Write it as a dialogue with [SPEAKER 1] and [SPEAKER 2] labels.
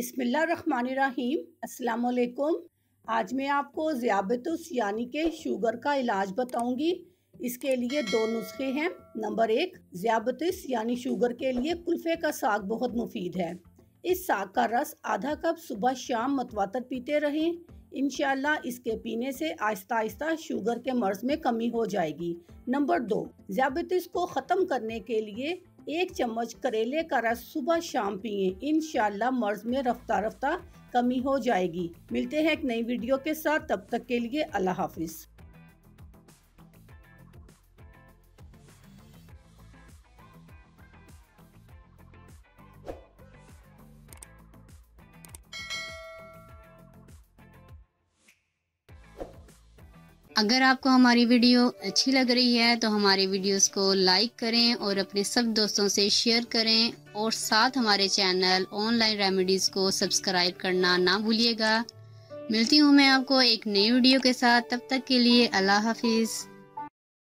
[SPEAKER 1] बिस्मिल्लाहिर्रहमानिर्रहीम। अस्सलाम वालेकुम। आज मैं आपको ज़ियाबतुस यानी कि शुगर का इलाज बताऊंगी। इसके लिए दो नुस्खे हैं। नंबर 1, ज़ियाबतुस यानी शुगर के लिए कुल्फ़े का साग बहुत मुफीद है। इस साग का रस आधा कप सुबह शाम मतवातर पीते रहें। इंशाअल्लाह इसके पीने से आहिस्ता आहिस्ता शुगर के मर्ज में कमी हो जाएगी। नंबर 2, ज़ियाबतुस को ख़त्म करने के लिए 1 चम्मच करेले का रस सुबह शाम पिए। इंशाअल्लाह मर्ज में रफ्ता रफ्ता कमी हो जाएगी। मिलते हैं एक नई वीडियो के साथ, तब तक के लिए अल्लाह हाफिज।
[SPEAKER 2] अगर आपको हमारी वीडियो अच्छी लग रही है तो हमारी वीडियोस को लाइक करें और अपने सब दोस्तों से शेयर करें और साथ हमारे चैनल ऑनलाइन रेमेडीज़ को सब्सक्राइब करना ना भूलिएगा। मिलती हूँ मैं आपको एक नई वीडियो के साथ, तब तक के लिए अल्लाह हाफिज़।